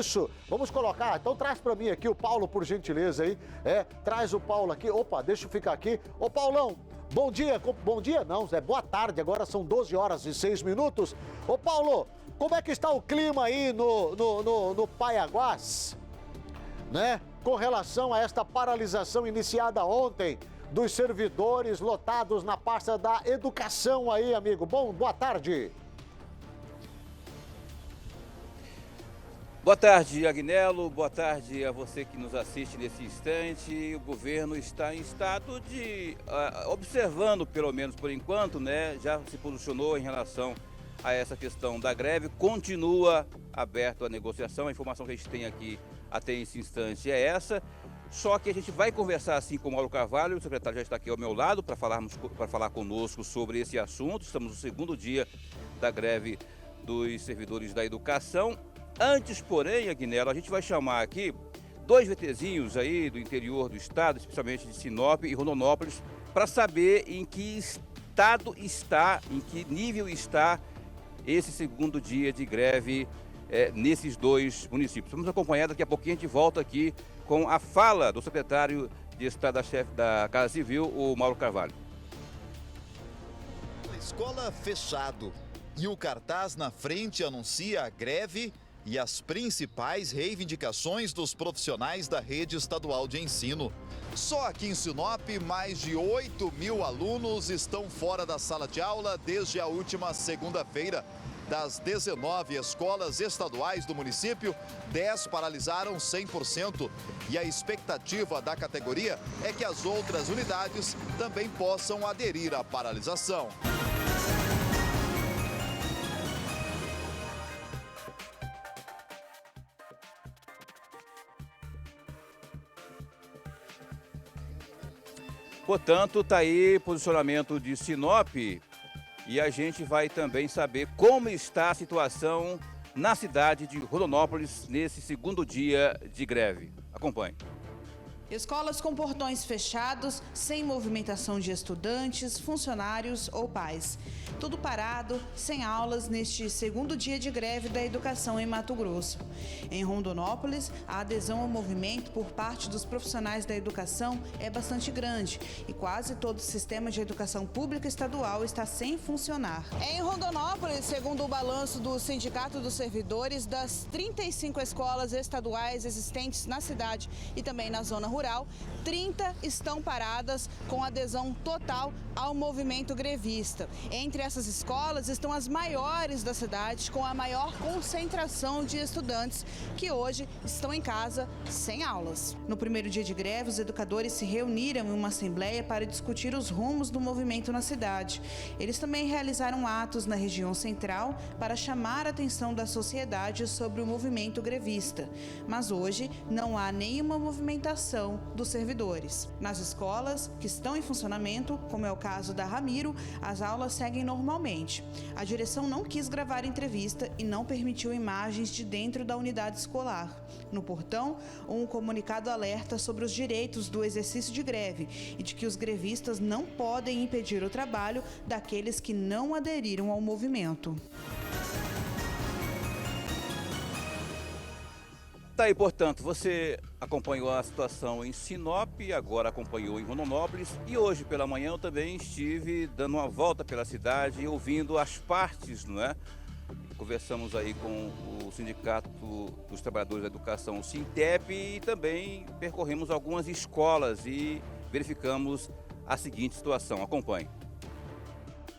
isso. Vamos colocar, então traz para mim aqui o Paulo, por gentileza aí. Traz o Paulo aqui. Opa, deixa eu ficar aqui. Ô Paulão, bom dia. Bom dia não, Zé, boa tarde. Agora são 12 horas e 6 minutos. Ô Paulo, como é que está o clima aí no Paiaguás, né? Com relação a esta paralisação iniciada ontem dos servidores lotados na pasta da educação aí, amigo. Boa tarde. Boa tarde, Agnello. Boa tarde a você que nos assiste nesse instante. O governo está em estado de, observando, pelo menos por enquanto, né, já se posicionou em relação a essa questão da greve. Continua aberto a negociação. A informação que a gente tem aqui até esse instante é essa. Só que a gente vai conversar assim com o Mauro Carvalho, o secretário já está aqui ao meu lado para falar conosco sobre esse assunto. Estamos no segundo dia da greve dos servidores da educação. Antes, porém, Agnello, a gente vai chamar aqui dois VTzinhos aí do interior do estado, especialmente de Sinop e Rondonópolis, para saber em que estado está, em que nível está esse segundo dia de greve nesses dois municípios. Vamos acompanhar, daqui a pouquinho a gente volta aqui com a fala do secretário de Estado da chefe da Casa Civil, o Mauro Carvalho. A escola fechado e o cartaz na frente anuncia a greve e as principais reivindicações dos profissionais da rede estadual de ensino. Só aqui em Sinop, mais de 8.000 alunos estão fora da sala de aula desde a última segunda-feira. Das 19 escolas estaduais do município, 10 paralisaram 100%. E a expectativa da categoria é que as outras unidades também possam aderir à paralisação. Portanto, está aí posicionamento de Sinop e a gente vai também saber como está a situação na cidade de Rondonópolis nesse segundo dia de greve. Acompanhe. Escolas com portões fechados, sem movimentação de estudantes, funcionários ou pais. Tudo parado, sem aulas neste segundo dia de greve da educação em Mato Grosso. Em Rondonópolis, a adesão ao movimento por parte dos profissionais da educação é bastante grande e quase todo o sistema de educação pública estadual está sem funcionar. Em Rondonópolis, segundo o balanço do Sindicato dos Servidores, das 35 escolas estaduais existentes na cidade e também na zona rural, 30 estão paradas com adesão total ao movimento grevista. Entre essas escolas estão as maiores da cidade, com a maior concentração de estudantes que hoje estão em casa sem aulas. No primeiro dia de greve, os educadores se reuniram em uma assembleia para discutir os rumos do movimento na cidade. Eles também realizaram atos na região central para chamar a atenção da sociedade sobre o movimento grevista. Mas hoje não há nenhuma movimentação dos servidores. Nas escolas que estão em funcionamento, como é o caso da Ramiro, as aulas seguem normalmente. A direção não quis gravar entrevista e não permitiu imagens de dentro da unidade escolar. No portão, um comunicado alerta sobre os direitos do exercício de greve e de que os grevistas não podem impedir o trabalho daqueles que não aderiram ao movimento. Tá aí, portanto, você acompanhou a situação em Sinop, agora acompanhou em Rondonópolis e hoje pela manhã eu também estive dando uma volta pela cidade, ouvindo as partes, não é? Conversamos aí com o Sindicato dos Trabalhadores da Educação, o Sintep, e também percorremos algumas escolas e verificamos a seguinte situação. Acompanhe.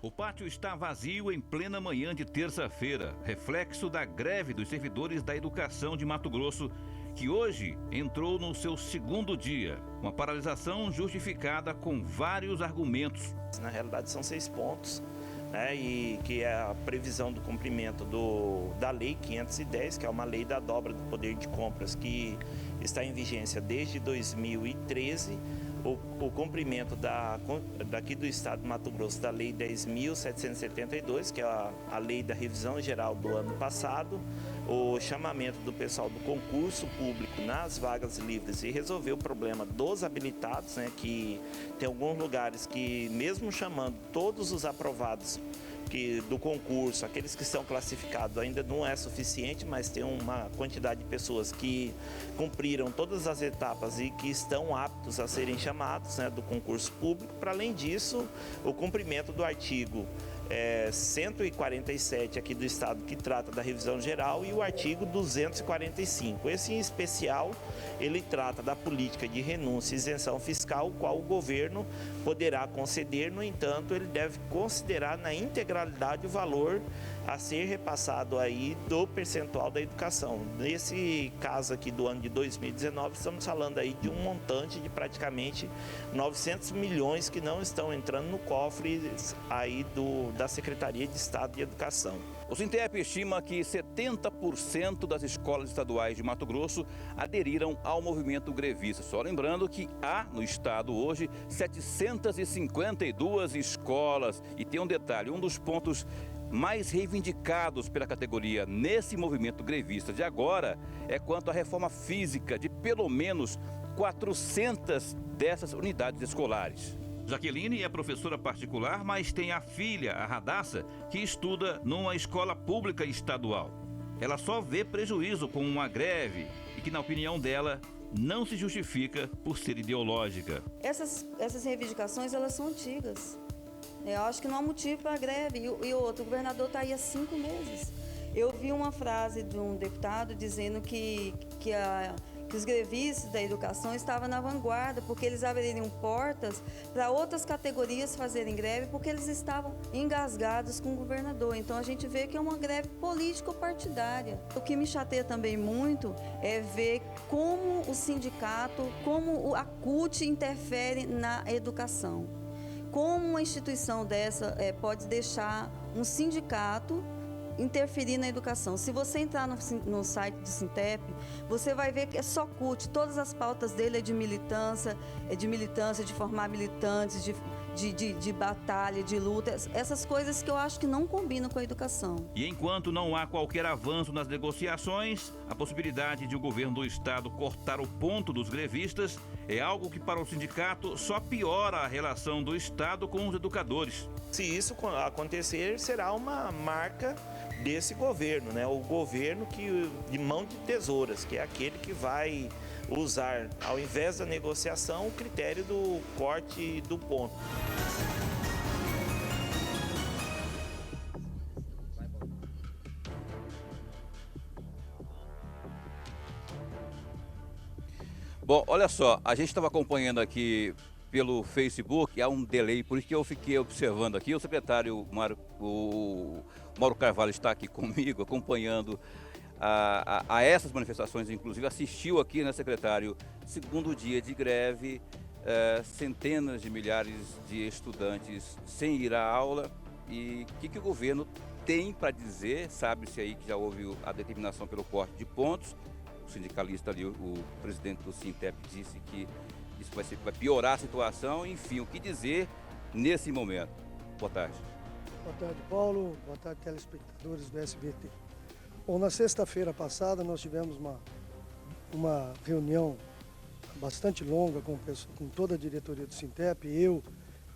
O pátio está vazio em plena manhã de terça-feira, reflexo da greve dos servidores da educação de Mato Grosso, que hoje entrou no seu segundo dia. Uma paralisação justificada com vários argumentos. Na realidade são 6 pontos, né, e que é a previsão do cumprimento da Lei 510, que é uma lei da dobra do poder de compras que está em vigência desde 2013. O cumprimento daqui do Estado de Mato Grosso da Lei 10.772, que é a lei da revisão geral do ano passado, o chamamento do pessoal do concurso público nas vagas livres e resolver o problema dos habilitados, né, que tem alguns lugares que, mesmo chamando todos os aprovados do concurso, aqueles que são classificados ainda não é suficiente, mas tem uma quantidade de pessoas que cumpriram todas as etapas e que estão aptos a serem chamados, né, do concurso público. Para além disso, o cumprimento do artigo 147 aqui do Estado, que trata da revisão geral, e o artigo 245. Esse em especial, ele trata da política de renúncia e isenção fiscal, o qual o governo poderá conceder. No entanto, ele deve considerar na integralidade o valor a ser repassado aí do percentual da educação. Nesse caso aqui do ano de 2019, estamos falando aí de um montante de praticamente 900 milhões que não estão entrando no cofre aí da Secretaria de Estado de Educação. O Sintep estima que 70% das escolas estaduais de Mato Grosso aderiram ao movimento grevista. Só lembrando que há no estado hoje 752 escolas. E tem um detalhe, um dos pontos mais reivindicados pela categoria nesse movimento grevista de agora é quanto à reforma física de pelo menos 400 dessas unidades escolares. Jaqueline é professora particular, mas tem a filha, a Radassa, que estuda numa escola pública estadual. Ela só vê prejuízo com uma greve e que, na opinião dela, não se justifica por ser ideológica. Essas reivindicações, elas são antigas. Eu acho que não há motivo para a greve. E outro, o governador está aí há 5 meses. Eu vi uma frase de um deputado dizendo que os grevistas da educação estavam na vanguarda, porque eles abririam portas para outras categorias fazerem greve, porque eles estavam engasgados com o governador. Então a gente vê que é uma greve político-partidária. O que me chateia também muito é ver como o sindicato, como a CUT interfere na educação. Como uma instituição dessa pode deixar um sindicato interferir na educação. Se você entrar no site do Sintep, você vai ver que é só CUT, todas as pautas dele é de militância, de formar militantes, de batalha, de luta, essas coisas que eu acho que não combinam com a educação. E enquanto não há qualquer avanço nas negociações, a possibilidade de o governo do estado cortar o ponto dos grevistas é algo que para o sindicato só piora a relação do estado com os educadores. Se isso acontecer, será uma marca desse governo, né? O governo de mão de tesouras, que é aquele que vai usar, ao invés da negociação, o critério do corte do ponto. Bom, olha só, a gente estava acompanhando aqui pelo Facebook, há um delay, por isso que eu fiquei observando aqui. O secretário Mauro Carvalho está aqui comigo, acompanhando a essas manifestações, inclusive assistiu aqui, né, secretário, segundo dia de greve, centenas de milhares de estudantes sem ir à aula. E o que o governo tem para dizer? Sabe-se aí que já houve a determinação pelo corte de pontos. O sindicalista ali, o presidente do Sintep, disse que isso vai piorar a situação. Enfim, o que dizer nesse momento? Boa tarde. Boa tarde, Paulo. Boa tarde, telespectadores do SBT. Bom, na sexta-feira passada nós tivemos uma reunião bastante longa com toda a diretoria do Sintep, eu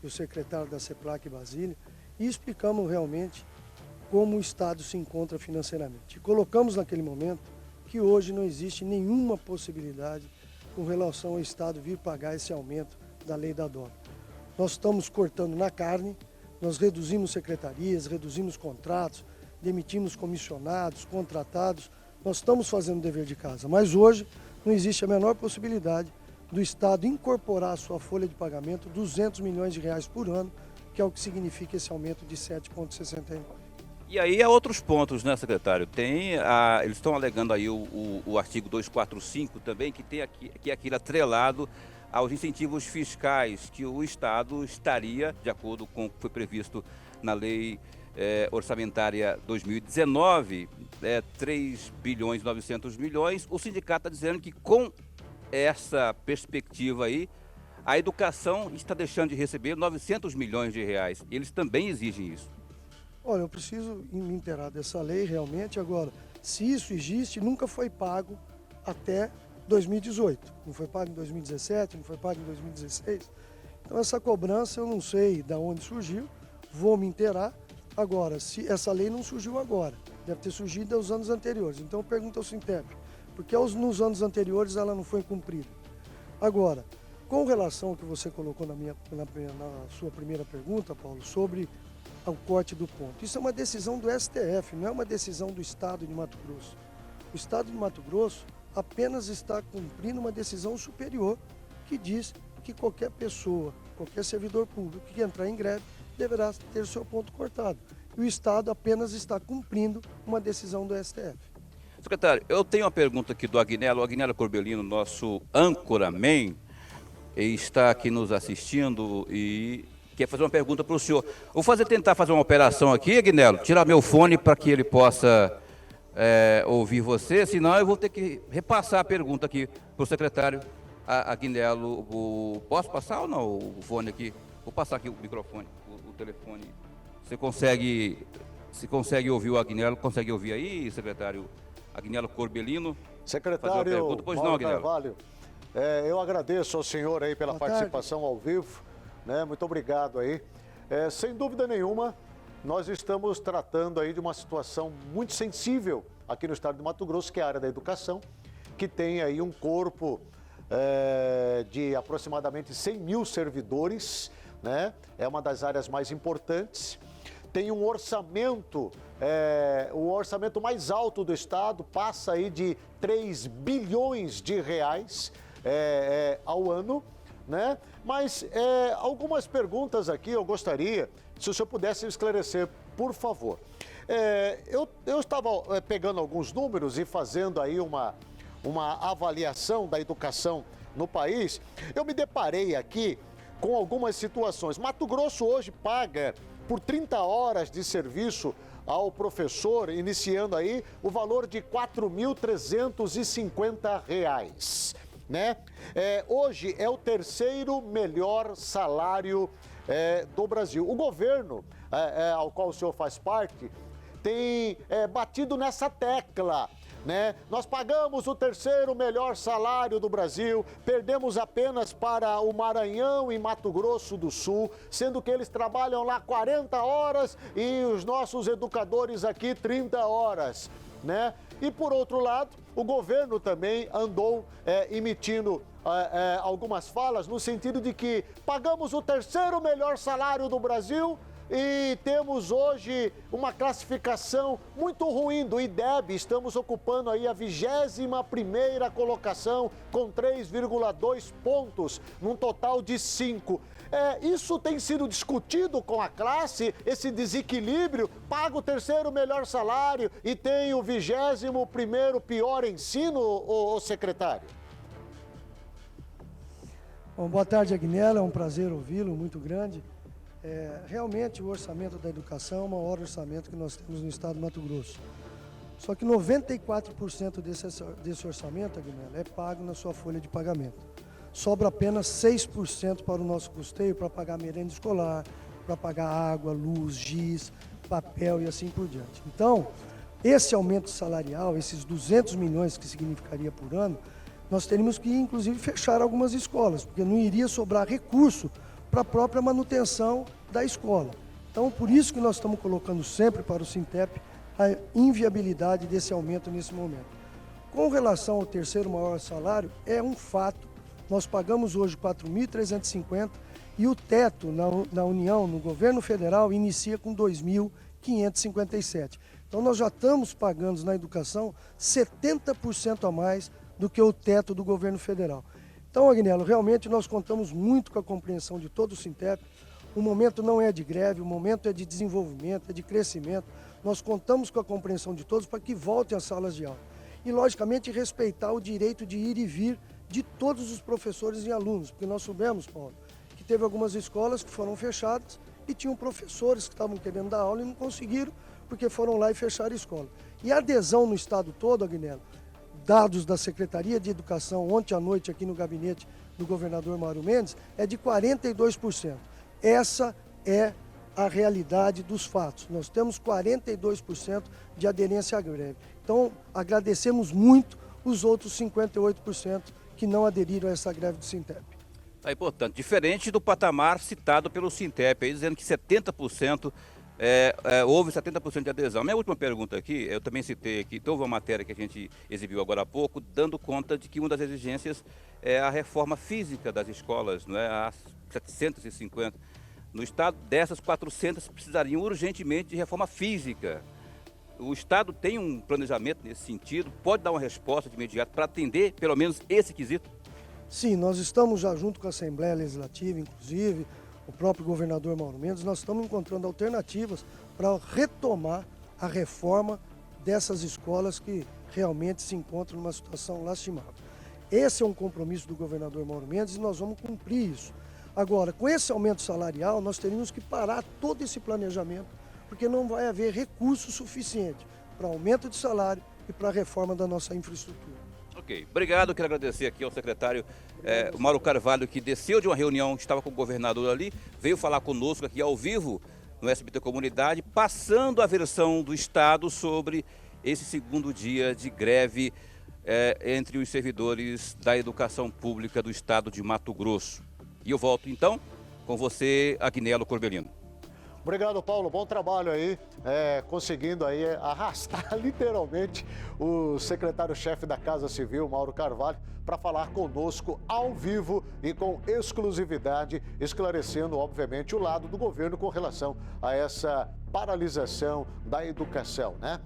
e o secretário da CEPLAC, Basílio, e explicamos realmente como o Estado se encontra financeiramente. E colocamos naquele momento que hoje não existe nenhuma possibilidade com relação ao Estado vir pagar esse aumento da lei da dobra. Nós estamos cortando na carne, nós reduzimos secretarias, reduzimos contratos, demitimos comissionados, contratados, nós estamos fazendo o dever de casa, mas hoje não existe a menor possibilidade do Estado incorporar à sua folha de pagamento 200 milhões de reais por ano, que é o que significa esse aumento de 7,69. E aí há outros pontos, né, secretário? Eles estão alegando aí o artigo 245 também, que tem aquilo atrelado aos incentivos fiscais que o Estado estaria, de acordo com o que foi previsto na lei orçamentária 2019, 3 bilhões e 900 milhões. O sindicato está dizendo que com essa perspectiva aí, a educação está deixando de receber 900 milhões de reais. Eles também exigem isso. Olha, eu preciso me inteirar dessa lei realmente. Agora, se isso existe, nunca foi pago até 2018. Não foi pago em 2017, não foi pago em 2016. Então essa cobrança eu não sei de onde surgiu, vou me inteirar Agora, se essa lei não surgiu agora, deve ter surgido nos anos anteriores. Então eu pergunto ao Sintep, por que nos anos anteriores ela não foi cumprida? Agora, com relação ao que você colocou na sua primeira pergunta, Paulo, sobre o corte do ponto, isso é uma decisão do STF, não é uma decisão do Estado de Mato Grosso. O Estado de Mato Grosso apenas está cumprindo uma decisão superior que diz que qualquer pessoa, qualquer servidor público que entrar em greve deverá ter o seu ponto cortado. E o Estado apenas está cumprindo uma decisão do STF. Secretário, eu tenho uma pergunta aqui do Agnello. O Agnello Corbellino, nosso âncora-man, está aqui nos assistindo e quer fazer uma pergunta para o senhor. Vou tentar fazer uma operação aqui, Agnello, tirar meu fone para que ele possa ouvir você, senão eu vou ter que repassar a pergunta aqui para o secretário Agnello. Posso passar ou não o fone aqui? Vou passar aqui o microfone, o telefone. Você consegue ouvir o Agnello? Consegue ouvir aí, secretário Agnello Corbellino? Secretário pois Mauro não, Agnello. Carvalho, eu agradeço ao senhor aí pela Boa participação ao vivo, né? Muito obrigado aí. Sem dúvida nenhuma, nós estamos tratando aí de uma situação muito sensível aqui no estado de Mato Grosso, que é a área da educação, que tem aí um corpo de aproximadamente 100 mil servidores, né? É uma das áreas mais importantes. Tem um orçamento, o orçamento mais alto do estado, passa aí de 3 bilhões de reais ao ano, né? Mas algumas perguntas aqui eu gostaria, se o senhor pudesse esclarecer, por favor. Eu estava pegando alguns números e fazendo aí uma avaliação da educação no país. Eu me deparei aqui com algumas situações. Mato Grosso hoje paga por 30 horas de serviço ao professor, iniciando aí o valor de R$ 4.350, né? Hoje é o terceiro melhor salário do Brasil. O governo ao qual o senhor faz parte tem batido nessa tecla, né? Nós pagamos o terceiro melhor salário do Brasil, perdemos apenas para o Maranhão e Mato Grosso do Sul, sendo que eles trabalham lá 40 horas e os nossos educadores aqui 30 horas, né? E por outro lado, o governo também andou emitindo algumas falas no sentido de que pagamos o terceiro melhor salário do Brasil e temos hoje uma classificação muito ruim do IDEB. Estamos ocupando aí a 21ª colocação com 3,2 pontos, num total de 5. Isso tem sido discutido com a classe, esse desequilíbrio, paga o terceiro melhor salário e tem o 21º pior ensino, o secretário? Bom, boa tarde, Agnello, é um prazer ouvi-lo, muito grande. Realmente o orçamento da educação é o maior orçamento que nós temos no estado do Mato Grosso. Só que 94% desse orçamento, Agnello, é pago na sua folha de pagamento. Sobra apenas 6% para o nosso custeio, para pagar merenda escolar, para pagar água, luz, giz, papel e assim por diante. Então, esse aumento salarial, esses 200 milhões que significaria por ano, nós teríamos que, inclusive, fechar algumas escolas, porque não iria sobrar recurso para a própria manutenção da escola. Então, por isso que nós estamos colocando sempre para o Sintep a inviabilidade desse aumento nesse momento. Com relação ao terceiro maior salário, é um fato. Nós pagamos hoje 4.350 e o teto na União, no governo federal, inicia com 2.557. Então, nós já estamos pagando na educação 70% a mais do que o teto do governo federal. Então, Agnello, realmente nós contamos muito com a compreensão de todo o Sintep. O momento não é de greve, o momento é de desenvolvimento, é de crescimento. Nós contamos com a compreensão de todos para que voltem às salas de aula. E, logicamente, respeitar o direito de ir e vir de todos os professores e alunos, porque nós soubemos, Paulo, que teve algumas escolas que foram fechadas e tinham professores que estavam querendo dar aula e não conseguiram, porque foram lá e fecharam a escola. E a adesão no estado todo, Agnello, dados da Secretaria de Educação ontem à noite aqui no gabinete do governador Mauro Mendes, é de 42%. Essa é a realidade dos fatos. Nós temos 42% de aderência à greve. Então, agradecemos muito os outros 58% que não aderiram a essa greve do Sintep. Portanto, diferente do patamar citado pelo Sintep, aí dizendo que 70% houve 70% de adesão. Minha última pergunta aqui, eu também citei aqui, houve uma matéria que a gente exibiu agora há pouco, dando conta de que uma das exigências é a reforma física das escolas, não é? As 750 no estado, dessas 400 precisariam urgentemente de reforma física. O estado tem um planejamento nesse sentido? Pode dar uma resposta de imediato para atender pelo menos esse quesito? Sim, nós estamos já junto com a Assembleia Legislativa, inclusive, o próprio governador Mauro Mendes, nós estamos encontrando alternativas para retomar a reforma dessas escolas que realmente se encontram numa situação lastimável. Esse é um compromisso do governador Mauro Mendes e nós vamos cumprir isso. Agora, com esse aumento salarial, nós teríamos que parar todo esse planejamento, porque não vai haver recurso suficiente para aumento de salário e para a reforma da nossa infraestrutura. Ok, obrigado. Quero agradecer aqui ao secretário Mauro Carvalho, que desceu de uma reunião, estava com o governador ali, veio falar conosco aqui ao vivo no SBT Comunidade, passando a versão do Estado sobre esse segundo dia de greve entre os servidores da educação pública do Estado de Mato Grosso. E eu volto então com você, Agnello Corbellino. Obrigado, Paulo. Bom trabalho aí, conseguindo aí arrastar literalmente o secretário-chefe da Casa Civil, Mauro Carvalho, para falar conosco ao vivo e com exclusividade, esclarecendo, obviamente, o lado do governo com relação a essa paralisação da educação, né?